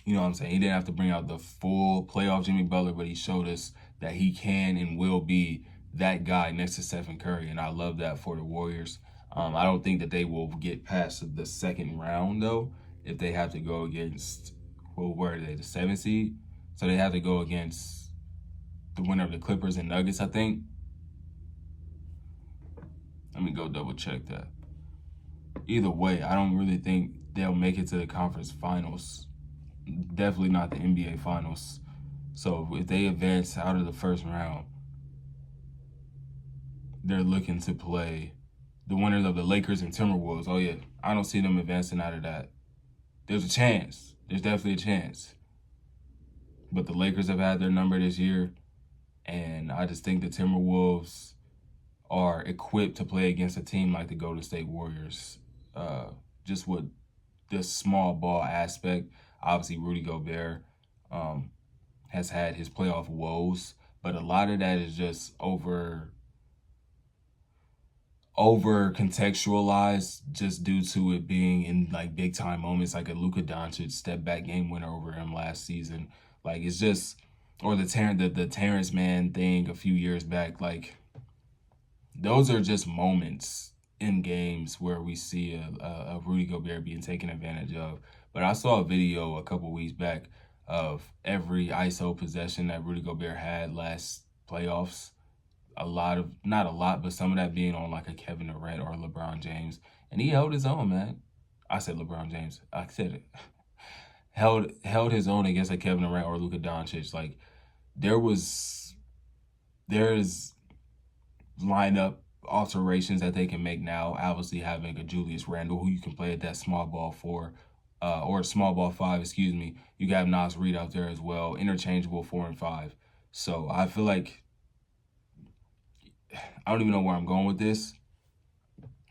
you know what I'm saying? He didn't have to bring out the full playoff Jimmy Butler, but he showed us that he can and will be that guy next to Stephen Curry, and I love that for the Warriors. I don't think that they will get past the second round, though, if they have to go against, well, where are they, the 7th seed? So they have to go against the winner of the Clippers and Nuggets, I think. Let me go double check that. Either way, I don't really think they'll make it to the conference finals. Definitely not the NBA finals. So if they advance out of the first round, they're looking to play the winners of the Lakers and Timberwolves. Oh yeah, I don't see them advancing out of that. There's a chance. There's definitely a chance. But the Lakers have had their number this year, and I just think the Timberwolves are equipped to play against a team like the Golden State Warriors. Just with the small ball aspect. Obviously, Rudy Gobert has had his playoff woes, but a lot of that is just over contextualized just due to it being in like big time moments, like a Luka Doncic step back game winner over him last season. Like, it's just, or the Terrence Mann thing a few years back. Like, those are just moments in games where we see a Rudy Gobert being taken advantage of. But I saw a video a couple weeks back of every ISO possession that Rudy Gobert had last playoffs. Not a lot, but some of that being on like a Kevin Durant or LeBron James. And he held his own, man. I said LeBron James. I said it. held his own against a Kevin Durant or Luka Doncic. Like, there's lineup alterations that they can make now. Obviously, having a Julius Randle who you can play at that small ball 4, or small ball 5, excuse me. You got Nas Reed out there as well, interchangeable 4 and 5. So I feel like, I don't even know where I'm going with this,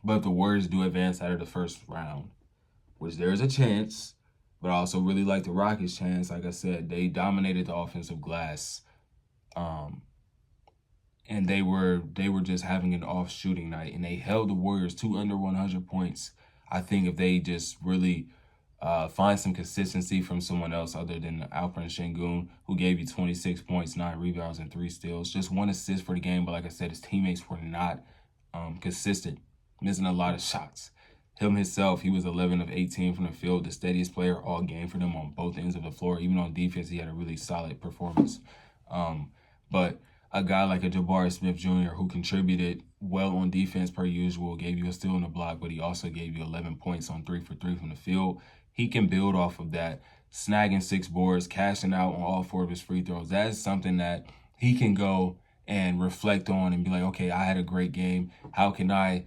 but if the Warriors do advance out of the first round, which there is a chance, but I also really like the Rockets' chance. Like I said, they dominated the offensive glass, and they were just having an off shooting night, and they held the Warriors to under 100 points. I think if they just really find some consistency from someone else other than Alperen Şengün, who gave you 26 points, 9 rebounds, and 3 steals, just 1 assist for the game. But like I said, his teammates were not consistent, missing a lot of shots. Him himself, he was 11 of 18 from the field, the steadiest player all game for them on both ends of the floor. Even on defense, he had a really solid performance. But a guy like a Jabari Smith Jr., who contributed well on defense per usual, gave you a steal in the block, but he also gave you 11 points on 3 for 3 from the field. He can build off of that, snagging 6 boards, cashing out on all 4 of his free throws. That is something that he can go and reflect on and be like, okay, I had a great game. How can I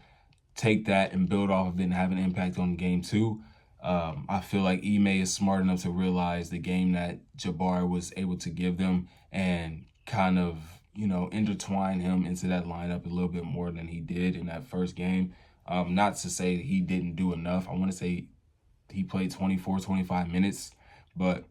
take that and build off of it and have an impact on game 2? I feel like Ime is smart enough to realize the game that Jabari was able to give them and kind of, intertwine him into that lineup a little bit more than he did in that first game. Not to say he didn't do enough. I want to say he played 24, 25 minutes, but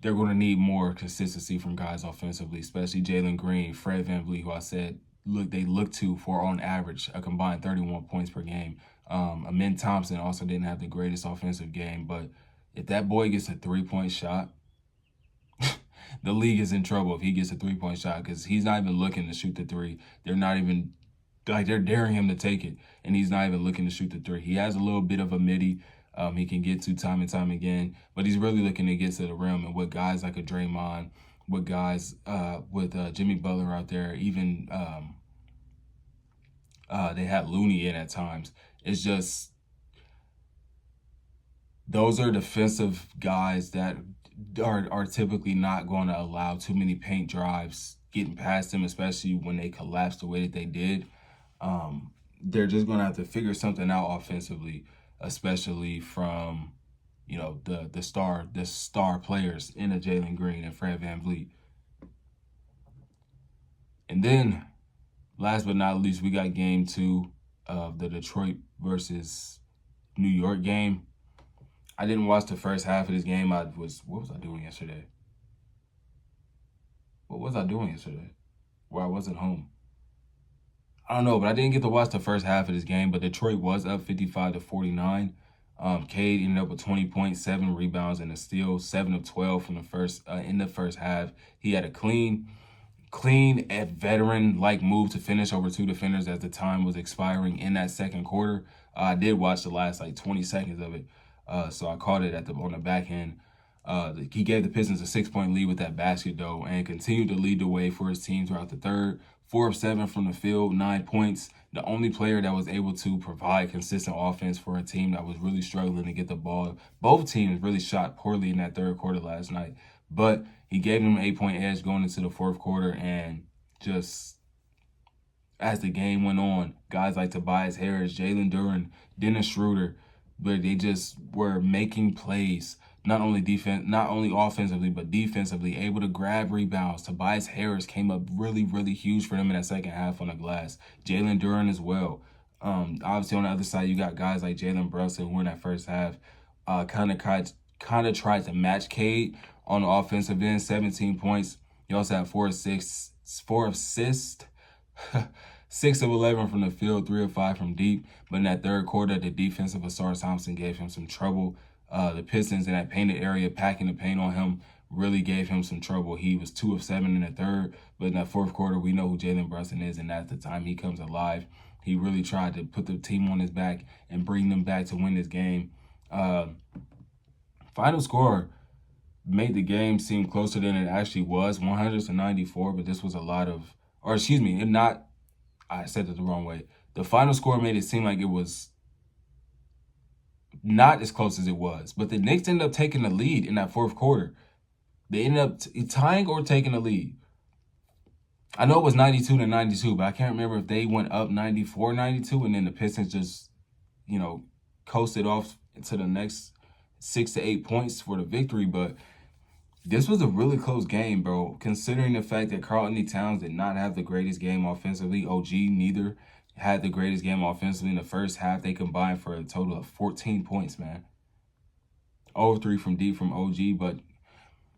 they're going to need more consistency from guys offensively, especially Jalen Green, Fred VanVleet, who I said they look to for, on average, a combined 31 points per game. Amin Thompson also didn't have the greatest offensive game, but if that boy gets a 3-point shot, the league is in trouble if he gets a 3-point shot, because he's not even looking to shoot the 3. They're not even, they're daring him to take it, and he's not even looking to shoot the 3. He has a little bit of a midi he can get to time and time again, but he's really looking to get to the rim. And with guys like a Draymond, with guys with Jimmy Butler out there, even they had Looney in at times. It's just, those are defensive guys that are typically not going to allow too many paint drives getting past them, especially when they collapse the way that they did. They're just going to have to figure something out offensively, especially from, the star players in a Jalen Green and Fred VanVleet. And then, last but not least, we got game 2 of the Detroit versus New York game. I didn't watch the first half of this game. What was I doing yesterday? Where I wasn't home. I don't know, but I didn't get to watch the first half of this game. But Detroit was up 55-49. Cade ended up with 20 points, 7 rebounds, and a steal, 7 of 12 from in the first half. He had a clean veteran-like move to finish over 2 defenders as the time was expiring in that second quarter. I did watch the last 20 seconds of it, so I caught it on the back end. He gave the Pistons a 6-point lead with that basket, though, and continued to lead the way for his team throughout the third. 4 of 7 from the field, 9 points. The only player that was able to provide consistent offense for a team that was really struggling to get the ball. Both teams really shot poorly in that third quarter last night, but he gave them an 8-point edge going into the fourth quarter. And just as the game went on, guys like Tobias Harris, Jalen Duren, Dennis Schroeder, but they just were making plays, not only offensively, but defensively, able to grab rebounds. Tobias Harris came up really, really huge for them in that second half on the glass. Jalen Duren as well. Obviously, on the other side, you got guys like Jalen Brunson, who in that first half kind of tried to match Cade on the offensive end, 17 points. He also had 4 assists, 6 of 11 from the field, 3 of 5 from deep. But in that third quarter, the defense of Ausar Thompson gave him some trouble. The Pistons in that painted area, packing the paint on him, really gave him some trouble. He was 2 of 7 in the third, but in that fourth quarter, we know who Jalen Brunson is, and at the time he comes alive. He really tried to put the team on his back and bring them back to win this game. Final score made the game seem closer than it actually was, 100-94, but this was a lot of, or excuse me, I said it the wrong way. The final score made it seem like it was not as close as it was, but the Knicks ended up taking the lead in that fourth quarter. They ended up tying or taking the lead. I know it was 92-92, but I can't remember if they went up 94-92 and then the Pistons just, coasted off to the next 6 to 8 points for the victory. But this was a really close game, bro, considering the fact that Karl-Anthony Towns did not have the greatest game offensively. OG neither had the greatest game offensively. In the first half, they combined for a total of 14 points, man. 0 of 3 from deep from OG, but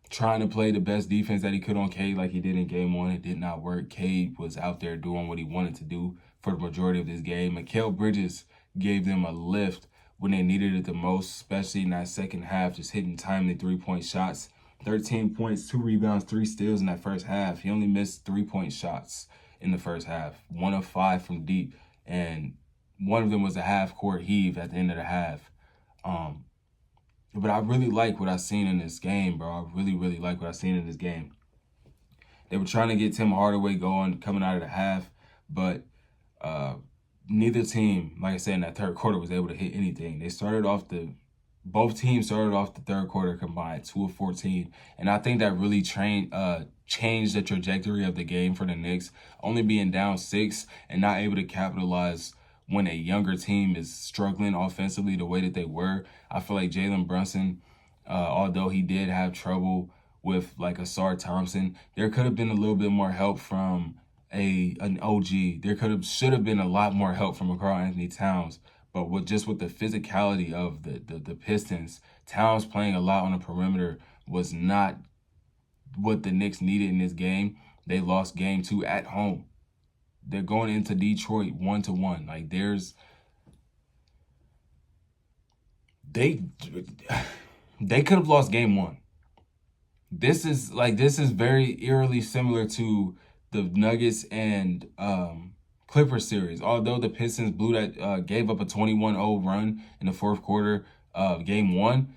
trying to play the best defense that he could on Cade like he did in game one. It did not work. Cade was out there doing what he wanted to do for the majority of this game. Mikal Bridges gave them a lift when they needed it the most, especially in that second half, just hitting timely three-point shots. 13 points, 2 rebounds, 3 steals in that first half. He only missed 3-point shots in the first half. 1 of 5 from deep, and one of them was a half-court heave at the end of the half. But I really like what I seen in this game, bro. I really, really like what I seen in this game. They were trying to get Tim Hardaway going coming out of the half, but neither team, like I said, in that third quarter was able to hit anything. Both teams started off the third quarter combined 2 of 14, and I think that really changed the trajectory of the game for the Knicks, only being down 6 and not able to capitalize when a younger team is struggling offensively the way that they were. I feel like Jalen Brunson, although he did have trouble with like Asar Thompson, there could have been a little bit more help from an OG. There should have been a lot more help from Karl-Anthony Towns. But with the physicality of the Pistons, Towns playing a lot on the perimeter was not what the Knicks needed in this game. They lost game 2 at home. They're going into Detroit 1-1. Like they could have lost game 1. This is very eerily similar to the Nuggets and Clippers series. Although the Pistons gave up a 21-0 run in the fourth quarter of game 1.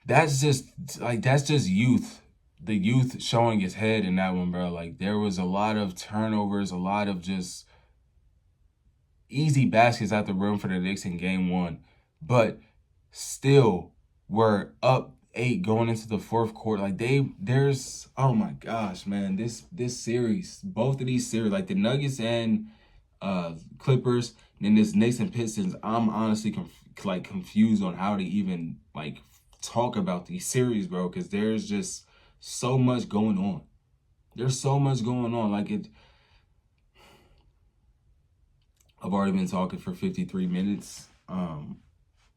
That's just youth. The youth showing its head in that one, bro. Like, there was a lot of turnovers, a lot of just easy baskets out the rim for the Knicks in game 1. But still were up 8 going into the fourth quarter. Like, oh my gosh, man. This series, both of these series, like the Nuggets and Clippers, and then this Knicks and Pistons, I'm honestly confused on how to even talk about these series, bro, because there's just so much going on. There's so much going on. I've already been talking for 53 minutes.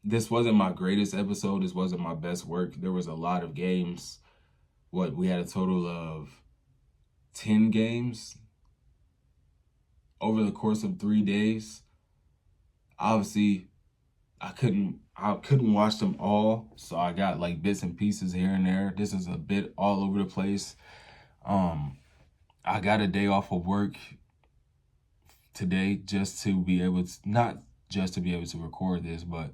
This wasn't my greatest episode. This wasn't my best work. There was a lot of games. We had a total of 10 games over the course of 3 days. Obviously, I couldn't watch them all, so I got bits and pieces here and there. This is a bit all over the place. I got a day off of work today just to be able to, not just to be able to record this, but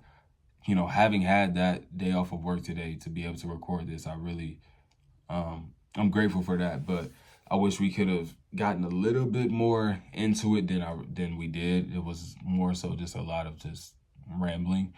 having had that day off of work today to be able to record this, I really, I'm grateful for that. But I wish we could have gotten a little bit more into it than we did. It was more so just a lot of just rambling.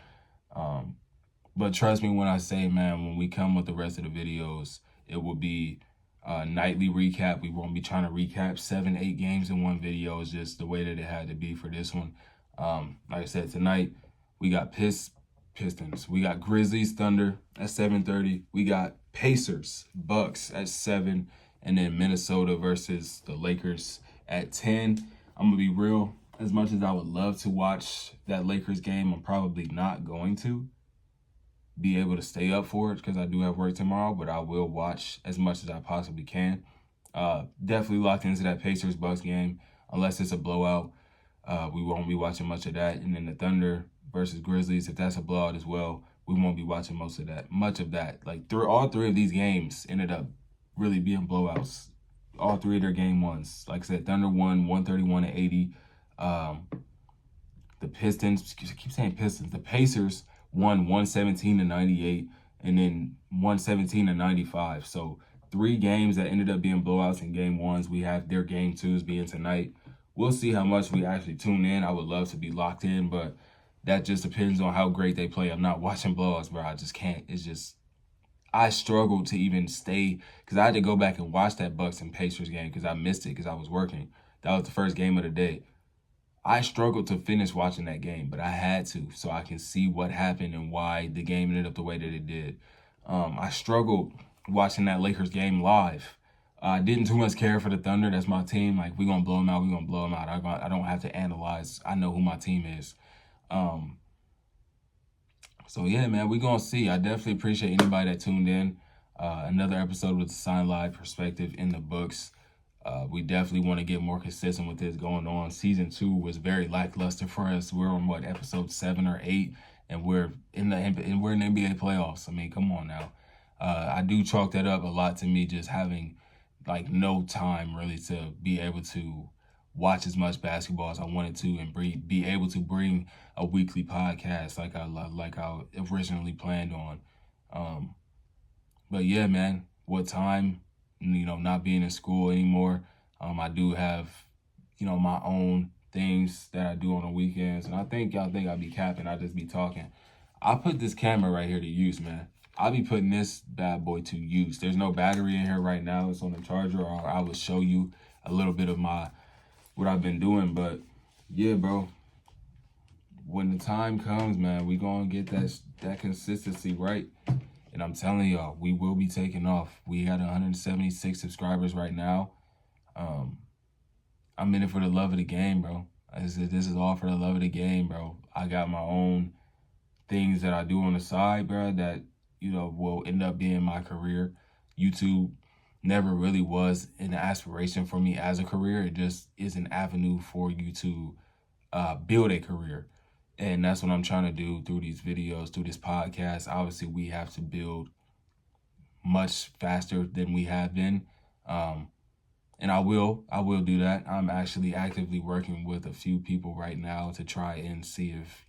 But trust me when I say, man, when we come with the rest of the videos, it will be a nightly recap. We won't be trying to recap 7-8 games in one video. It's just the way that it had to be for this one. Like I said, tonight we got Pistons. We got Grizzlies, Thunder at 7:30. We got Pacers, Bucks at 7, and then Minnesota versus the Lakers at 10. I'm gonna be real. As much as I would love to watch that Lakers game, I'm probably not going to be able to stay up for it because I do have work tomorrow, but I will watch as much as I possibly can. Definitely locked into that Pacers-Bucks game. Unless it's a blowout, we won't be watching much of that. And then the Thunder versus Grizzlies, if that's a blowout as well, we won't be watching much of that. Like all three of these games ended up really being blowouts. All three of their game ones. Like I said, Thunder won 131-80. The Pistons, I keep saying Pistons. The Pacers won 117-98, and then 117-95. So 3 games that ended up being blowouts in game ones. We have their game twos being tonight. We'll see how much we actually tune in. I would love to be locked in, but that just depends on how great they play. I'm not watching blowouts, bro. I just can't. It's just, I struggled to even stay, because I had to go back and watch that Bucks and Pacers game because I missed it because I was working. That was the first game of the day. I struggled to finish watching that game, but I had to so I can see what happened and why the game ended up the way that it did. I struggled watching that Lakers game live. I didn't too much care for the Thunder. That's my team. Like, we're going to blow them out. We're going to blow them out. I don't have to analyze. I know who my team is. So, yeah, man, we're going to see. I definitely appreciate anybody that tuned in. Another episode with the Sideline perspective in the books. We definitely want to get more consistent with this going on. Season 2 was very lackluster for us. We're on episode 7 or 8, and we're in the NBA playoffs. I mean, come on now. I do chalk that up a lot to me just having like no time really to be able to watch as much basketball as I wanted to and be able to bring a weekly podcast like I originally planned on. But yeah, man, what time? Not being in school anymore. I do have, my own things that I do on the weekends. And I think y'all think I be capping. I just be talking. I put this camera right here to use, man. I'll be putting this bad boy to use. There's no battery in here right now. It's on the charger. Or I will show you a little bit of what I've been doing. But yeah, bro. When the time comes, man, we gonna get that consistency right. And I'm telling y'all, we will be taking off. We got 176 subscribers right now. I'm in it for the love of the game, bro. This is all for the love of the game, bro. I got my own things that I do on the side, bro, that, will end up being my career. YouTube never really was an aspiration for me as a career. It just is an avenue for you to build a career. And that's what I'm trying to do through these videos, through this podcast. Obviously, we have to build much faster than we have been. And I will do that. I'm actually actively working with a few people right now to try and see if,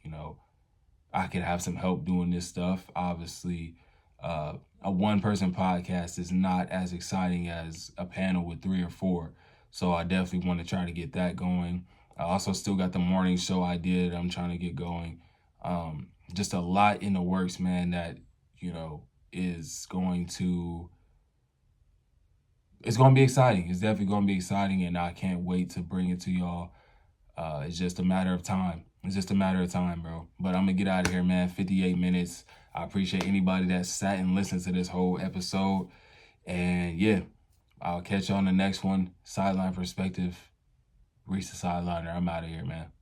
I could have some help doing this stuff. Obviously, a one-person podcast is not as exciting as a panel with 3 or 4. So I definitely want to try to get that going. I also still got the morning show idea that I'm trying to get going. Just a lot in the works, man, that, is going to... It's going to be exciting. It's definitely going to be exciting, and I can't wait to bring it to y'all. It's just a matter of time. It's just a matter of time, bro. But I'm going to get out of here, man. 58 minutes. I appreciate anybody that sat and listened to this whole episode. And, yeah, I'll catch you on the next one. Sideline perspective. Reese the Sideliner. I'm out of here, man.